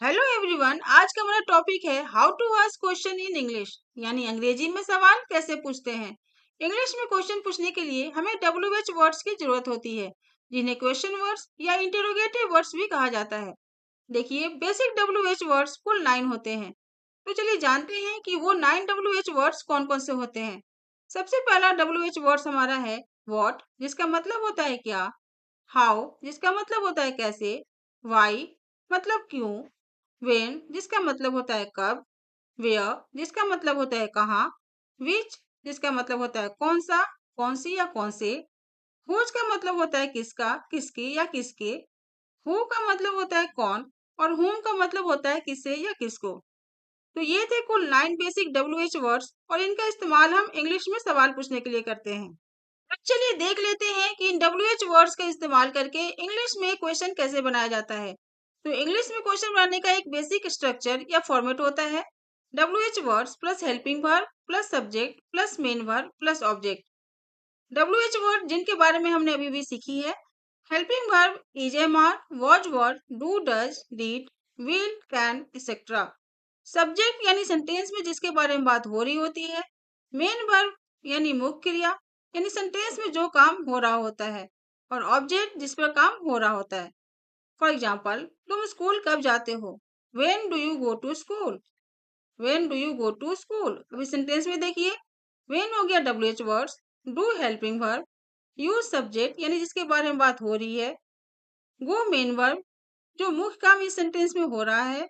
Hello everyone. आज का हमारा टॉपिक है how to ask question in English, यानी अंग्रेजी में सवाल कैसे पूछते हैं। इंग्लिश में क्वेश्चन पूछने के लिए हमें WH वर्ड्स की जरूरत होती है, जिन्हें क्वेश्चन वर्ड्स या इंटरोगेटिव वर्ड्स भी कहा जाता है। देखिए, बेसिक WH वर्ड्स कुल 9 होते हैं। तो चलिए जानते हैं कि वो 9 WH वर्ड्स कौन कौन से होते हैं। सबसे पहला WH वर्ड्स हमारा है व्हाट, जिसका मतलब होता है क्या। हाउ, जिसका मतलब होता है कैसे। वाई, मतलब क्यों। वेन, जिसका मतलब होता है कब। वेयर, जिसका मतलब होता है कहाँ। विच, जिसका मतलब होता है कौन सा, कौन सी या कौन से। हुज का मतलब होता है किसका, किसकी या किसके। हु का मतलब होता है कौन, और हुम का मतलब होता है किसे या किसको। तो ये थे कुल 9 बेसिक WH वर्ड्स, और इनका इस्तेमाल हम इंग्लिश में सवाल पूछने के लिए करते हैं। अब चलिए देख लेते हैं कि इन WH वर्ड्स का इस्तेमाल करके इंग्लिश में क्वेश्चन कैसे बनाया जाता है। तो इंग्लिश में क्वेश्चन बनाने का एक बेसिक स्ट्रक्चर या फॉर्मेट होता है WH words plus helping verb plus subject plus main verb plus object. WH word जिनके बारे में हमने अभी भी सीखी है। Helping verb is, am are, was were, do, does, did, will, can, etcetera. Subject यानी सेंटेंस में जिसके बारे में बात हो रही होती है। मेन वर्ब यानी मुख्य क्रिया, यानी सेंटेंस में जो काम हो रहा होता है। और ऑब्जेक्ट जिस पर काम हो रहा होता है। फॉर एग्जाम्पल, तुम स्कूल कब जाते हो। When do you go to school. When do you go to school. अभी सेंटेंस में देखिए, वेन हो गया WH words, do helping verb, use subject यानी जिसके बारे में बात हो रही है, गो मेन वर्ब जो मुख्य काम इस सेंटेंस में हो रहा है,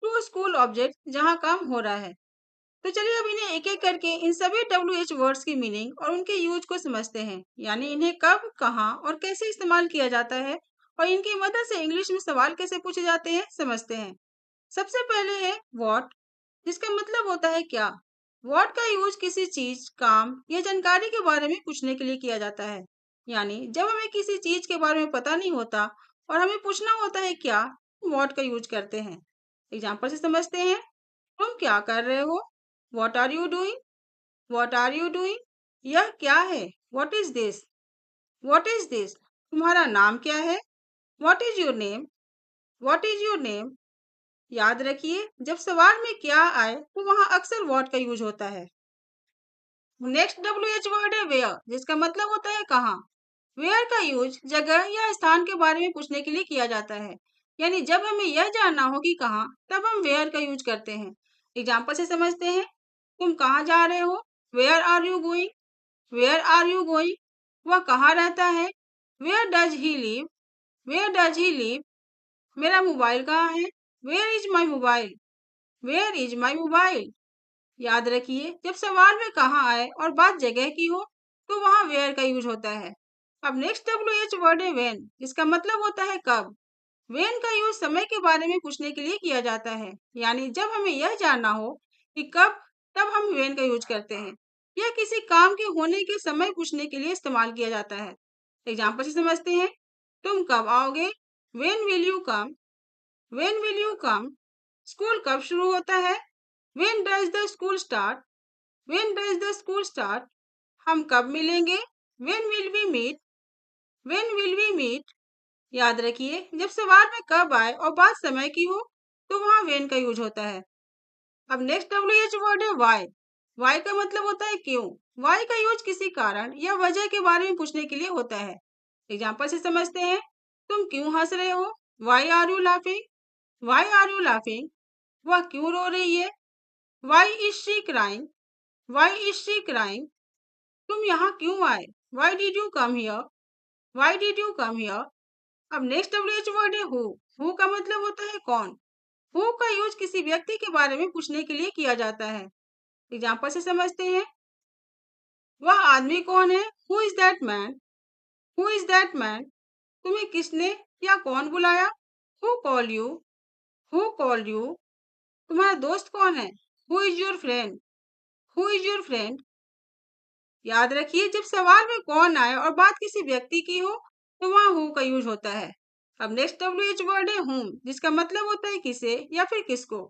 टू स्कूल ऑब्जेक्ट जहाँ काम हो रहा है। तो चलिए अब इन्हें एक एक करके इन सभी WH वर्ड्स की मीनिंग और उनके यूज को समझते हैं, यानी इन्हें कब, कहाँ और कैसे इस्तेमाल किया जाता है, और इनकी मदद से इंग्लिश में सवाल कैसे पूछे जाते हैं समझते हैं। सबसे पहले है व्हाट, जिसका मतलब होता है क्या। व्हाट का यूज किसी चीज, काम या जानकारी के बारे में पूछने के लिए किया जाता है। यानी जब हमें किसी चीज के बारे में पता नहीं होता और हमें पूछना होता है क्या, व्हाट का यूज करते हैं। एग्जाम्पल से समझते हैं। तुम क्या कर रहे हो। What are you doing. What are you doing, यह क्या है। What is this. What is this, तुम्हारा नाम क्या है। What is your name. What is your name. याद रखिए, जब सवाल में क्या आए तो वहां अक्सर वॉट का यूज होता है। नेक्स्ट WH वर्ड है वेयर, जिसका मतलब होता है कहाँ। वेयर का यूज जगह या स्थान के बारे में पूछने के लिए किया जाता है। यानी जब हमें यह जानना हो कि कहाँ, तब हम वेयर का यूज करते हैं। एग्जाम्पल से समझते हैं। तुम कहाँ जा रहे हो। Where are you going. Where are you going, वह कहाँ रहता है। Where does he live. Where does he live, मेरा मोबाइल कहाँ है। Where is my mobile. Where is my mobile. याद रखिए, जब सवाल में कहाँ आए और बात जगह की हो तो वहां वेयर का यूज होता है। अब नेक्स्ट WH वर्ड है वेन, जिसका मतलब होता है कब। वेन का यूज समय के बारे में पूछने के लिए किया जाता है। यानी जब हमें यह जानना हो कि कब, तब हम वेन का यूज करते हैं। यह किसी काम के होने के समय पूछने के लिए इस्तेमाल किया जाता है। एग्जाम्पल से समझते हैं। तुम कब आओगे। When will you come. When will you come, school कब शुरू होता है। When does the school start. When does the school start, हम कब मिलेंगे। When will we meet. When will we meet. याद रखिए, जब सवाल में कब आए और बात समय की हो तो वहां वेन का यूज होता है। अब नेक्स्ट WH वर्ड है वाई। वाई का मतलब होता है क्यों। वाई का यूज किसी कारण या वजह के बारे में पूछने के लिए होता है। एग्जाम्पल से समझते हैं। तुम क्यों हंस रहे हो। Why are you laughing. Why are you laughing, वह क्यों रो रही है। Why is she crying. Why is she crying, तुम यहाँ क्यों आए। Why did you come here. Why did you come here. अब नेक्स्ट WH वर्ड है हु का मतलब होता है कौन। हु का यूज किसी व्यक्ति के बारे में पूछने के लिए किया जाता है। एग्जाम्पल से समझते हैं। वह आदमी कौन है। Who is that man. Who is that man, तुम्हें किसने या कौन बुलाया। Who call you. Who call you, तुम्हारा दोस्त कौन है। Who is your friend. Who is your friend. याद रखिए, जब सवाल में कौन आए और बात किसी व्यक्ति की हो तो वहां हु का यूज होता है। अब नेक्स्ट WH वर्ड है हुम, जिसका मतलब होता है किसे या फिर किसको।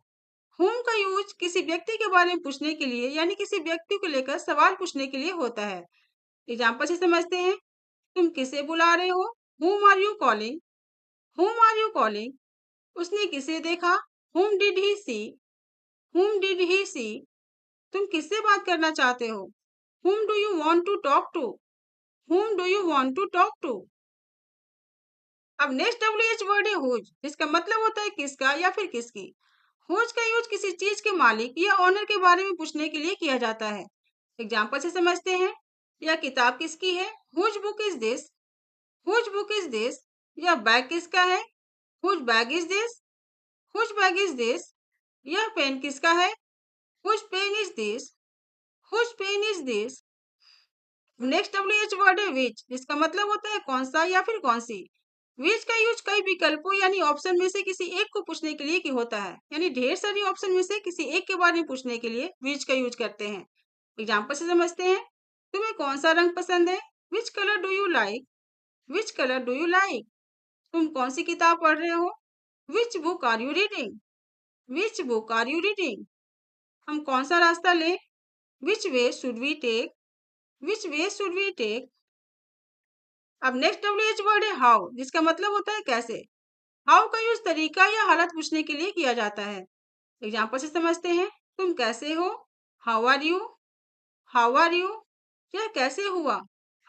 हुम का यूज किसी व्यक्ति के बारे में पूछने के लिए, यानी किसी व्यक्ति को लेकर सवाल पूछने के लिए होता है। एग्जाम्पल से समझते हैं। तुम किसे बुला रहे हो। Whom are you calling. Whom are you calling, उसने किसे देखा। whom did he see? whom did he see? तुम किससे बात करना चाहते हो? whom do you want to talk to? whom do you want to talk to? अब नेक्स्ट WH वर्ड है हुज, जिसका मतलब होता है किसका या फिर किसकी। हुज का यूज किसी चीज के मालिक या ओनर के बारे में पूछने के लिए किया जाता है। एग्जाम्पल से समझते हैं। यह किताब किसकी है? Whose book is this? Whose book is this? यह बैग किसका है? Whose bag is this? Whose bag is this? यह पेन किसका है? Whose pen is this? Whose pen is this? Next WH word है विच, जिसका मतलब होता है कौन सा या फिर कौन सी। विच का यूज कई विकल्पों यानी ऑप्शन में से किसी एक को पूछने के लिए की होता है, यानी ढेर सारी ऑप्शन में से किसी एक के बारे में पूछने के लिए विच का यूज करते हैं। एग्जाम्पल से समझते हैं। तुम्हें कौन सा रंग पसंद है? Which colour do you like? Which colour do you like? तुम कौन सी किताब पढ़ रहे हो? Which book are you reading? Which book are you reading? हम कौन सा रास्ता लें? Which way should we take? Which way should we take? अब नेक्स्ट WH वर्ड है हाउ, जिसका मतलब होता है कैसे। हाउ का यूज तरीका या हालत पूछने के लिए किया जाता है। एग्जाम्पल से समझते हैं। तुम कैसे हो? How are you? How are you? यह कैसे हुआ?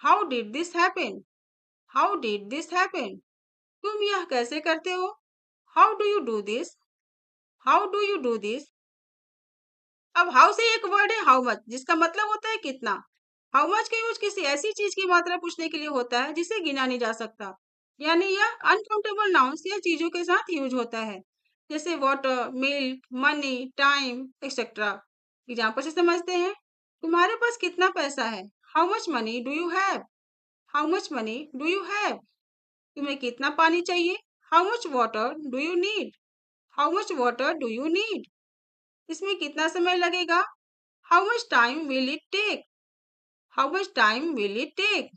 How did this happen? How did this happen? तुम यह कैसे करते हो? How do you do this? How do you do this? अब हाउ से एक वर्ड है हाउ मच, जिसका मतलब होता है कितना। हाउ मच का यूज किसी ऐसी चीज की मात्रा पूछने के लिए होता है जिसे गिना नहीं जा सकता, यानी यह अनकाउंटेबल नाउन्स या चीजों के साथ यूज होता है, जैसे water, milk, money, time etcetera. Example से समझते हैं। तुम्हारे पास कितना पैसा है? How much money do you have? How much money do you have? तुम्हें कितना पानी चाहिए? How much water do you need? How much water do you need? इसमें कितना समय लगेगा? How much time will it take? How much time will it take?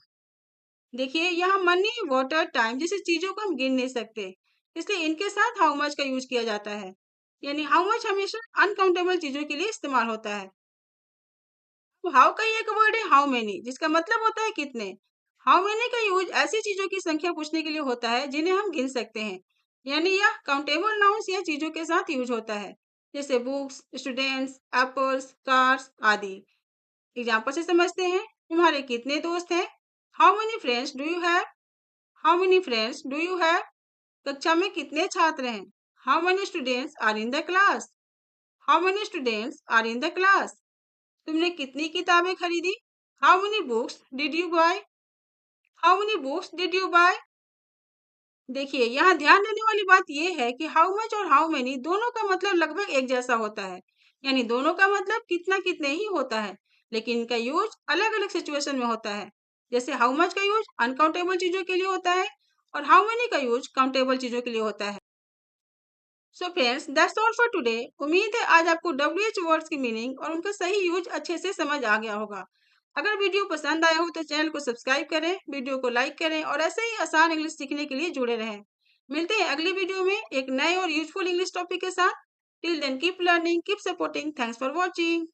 देखिए यहाँ मनी, वाटर, टाइम जैसी चीजों को हम गिन नहीं सकते, इसलिए इनके साथ हाउ मच का यूज किया जाता है, यानी हाउ मच हमेशा अनकाउंटेबल चीजों के लिए इस्तेमाल होता है। तो हाउ का ही एक वर्ड है हाउ मेनी, जिसका मतलब होता है कितने। हाउ मेनी का यूज ऐसी चीजों की संख्या पूछने के लिए होता है जिन्हें हम गिन सकते हैं, यानी यह काउंटेबल नाउन्स या चीजों के साथ यूज होता है, जैसे बुक्स, स्टूडेंट्स, एप्पल्स, कार्स आदि। एग्जाम्पल से समझते हैं। तुम्हारे कितने दोस्त हैं? How many friends do you have? How many friends do you have? कक्षा में कितने छात्र हैं? How many students are in the class? How many students are in the class? तुमने कितनी किताबें खरीदी? How many books did you buy? How many books did you buy? देखिए यहाँ ध्यान देने वाली बात यह है कि हाउ मच और हाउ मेनी दोनों का मतलब लगभग एक जैसा होता है, यानी दोनों का मतलब कितना कितने ही होता है, लेकिन इनका यूज अलग अलग सिचुएशन में होता है। जैसे हाउ मच का यूज अनकाउंटेबल चीजों के लिए होता है और हाउ मेनी का यूज काउंटेबल चीजों के लिए होता है। So friends, that's all for today. उम्मीद है आज आपको WH वर्ड्स की मीनिंग और उनका सही यूज अच्छे से समझ आ गया होगा। अगर वीडियो पसंद आया हो तो चैनल को सब्सक्राइब करें, वीडियो को लाइक करें और ऐसे ही आसान इंग्लिश सीखने के लिए जुड़े रहें। मिलते हैं अगली वीडियो में एक नए और यूजफुल इंग्लिश टॉपिक के साथ। Till then keep learning, keep supporting. Thanks for watching.